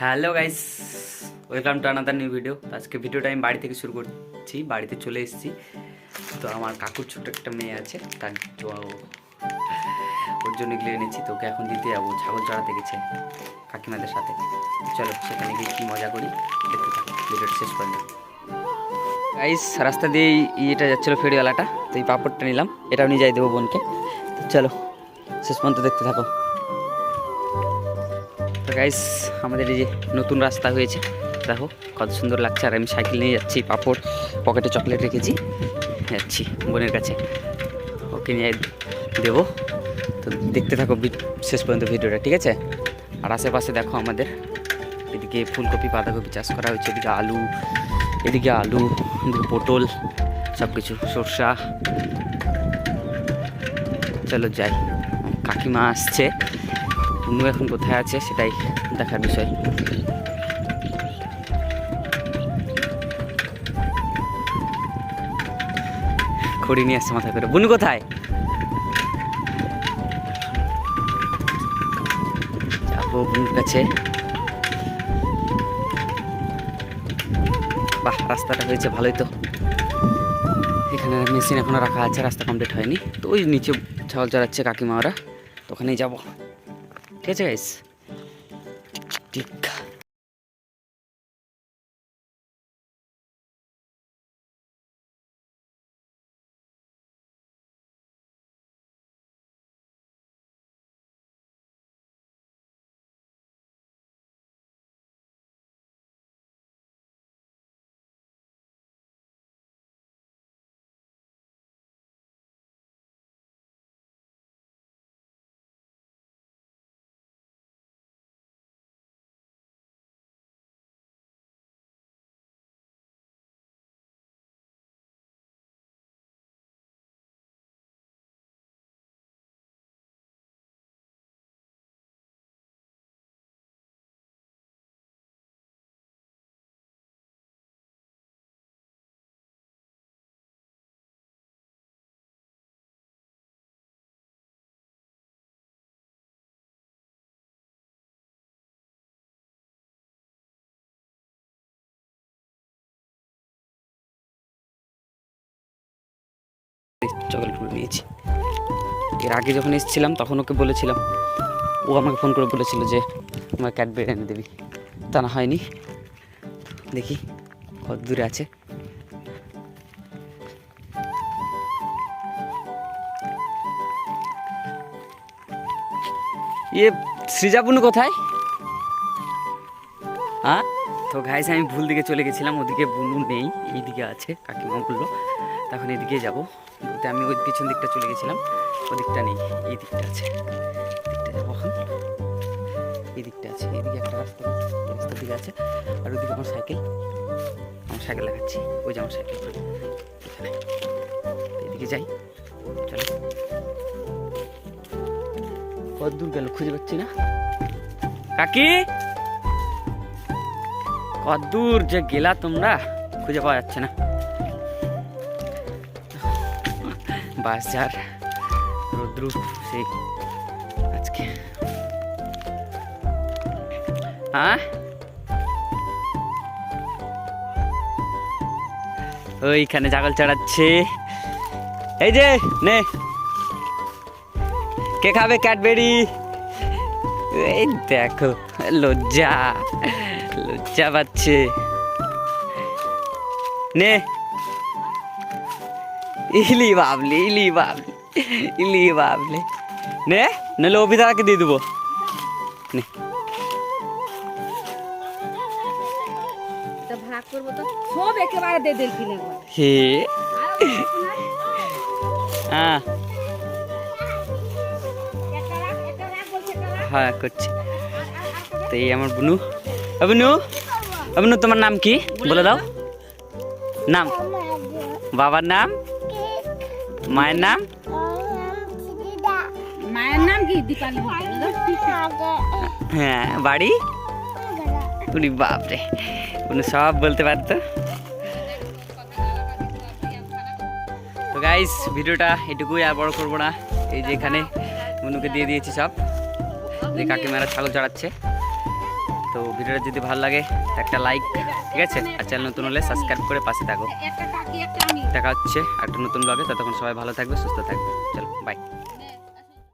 Hello guys, welcome to another new video. আজকে ভিডিওটা আমি বাড়ি থেকে শুরু করছি। বাড়িতে চলে এসেছি। তো আমার কাকুর ছোট্ট একটা মেয়ে আছে, তার ওর জন্য এগুলো এনেছি। তো ওকে এখন দিতে যাবো, ছাগল চড়াতে গেছে কাকিমাদের সাথে। চলো সেখানে গিয়ে কী মজা করি দেখতে থাকো ভিডিওটা শেষ পর্যন্ত। গাইস, রাস্তা দিয়ে ইয়েটা যাচ্ছিলো ফেরিওয়ালাটা, তো এই পাপড়টা নিলাম, এটাও নিয়ে যাই দেবো বোনকে। তো চলো শেষ পর্যন্ত দেখতে থাকো। তো গাইস, আমাদের এই যে নতুন রাস্তা হয়েছে, দেখো কত সুন্দর লাগছে। আর আমি সাইকেল নিয়ে যাচ্ছি, পাপড় পকেটে চকলেট রেখেছি, যাচ্ছি বোনের কাছে, ওকে নিয়ে দেবো। তো দেখতে থাকো শেষ পর্যন্ত ভিডিওটা, ঠিক আছে? আর আশেপাশে দেখো আমাদের এদিকে ফুলকপি বাঁধাকপি চাষ করা হয়েছে, এদিকে আলু, এদিকে পটল, সব কিছু, সরষা। চলো যাই, কাকিমা আসছে, পুনু এখন কোথায় আছে সেটাই দেখার বিষয়। খড়ি নিয়ে আসছে মাথায় করে। বুনু কোথায়? যাবো বুনুর কাছে। বাহ, রাস্তাটা হয়েছে ভালোই তো। এখানে মেশিন এখনো রাখা আছে, রাস্তা কমপ্লিট হয়নি। তো ওই নিচে ছাগল চড়াচ্ছে কাকিমা, ওরা তো ওখানেই যাবো, ঠিক আছে গাইস? ঠিক চকলেটগুলো নিয়েছি। এর আগে যখন এসেছিলাম তখন ওকে বলেছিলাম, ও আমাকে ফোন করে বলেছিল যে আমার ক্যাডবেরি এনে দিবি, তা না হয়নি। দেখি কত দূরে আছে। ইয়ে সৃজা, বুনু কোথায়? হ্যাঁ, তো গাইস আমি ভুল দিকে চলে গেছিলাম, ওদিকে বুনু নেই, এইদিকে আছে, কাকিমা বললো। তখন এদিকে যাবো বলতে আমি ওই পিছন দিকটা চলে গেছিলাম, ওদিকটা নেই, এই দিকটা আছে, দিকটা যাবো এখন। এই দিকটা আছে, এইদিকে একটা রাস্তা, রাস্তার দিকে আছে। আর ওইদিকে আমার সাইকেল লাগাচ্ছি, ওই যে আমার সাইকেল এখানে। এদিকে যাই, চলো। কত দূর গেল খুঁজে পাচ্ছি না। কাকি, কত দূর যে গেলা তোমরা, খুঁজে পাওয়া যাচ্ছে না। বাস যার রৌদ্র সেই আজকে। হ্যাঁ, ওইখানে ছাগল চড়াচ্ছে। এই যে নে, কে খাবে ক্যাডবেরি? এই দেখো, লজ্জা পাচ্ছে। নে, ইলি বাবলি নে, নাহলে অভিধাকে দিয়ে দেবো। নে, হে হ্যাঁ হ্যাঁ করছি। তো এই আমার বুনু। বুনু তোমার নাম কি বলে দাও? নাম, বাবার নাম, মায়ের নাম? হ্যাঁ, বাড়ি? বাপরে, বুনু সব বলতে পারতো। তো গাইস, ভিডিওটা এটুকুই, আর বড় করবো না। এই যে এখানে বুনুকে দিয়ে দিয়েছি সব, যে কাকিমারা ছাগল চড়াচ্ছে। তো ভিডিওটা যদি ভালো লাগে একটা লাইক, ঠিক আছে, আর চ্যানেল নতুন হলে সাবস্ক্রাইব করে পাশে থাকো। দেখা হচ্ছে একটা নতুন ব্লগে, ততক্ষণ সবাই ভালো থাকবে, সুস্থ থাকবে। চলো বাই।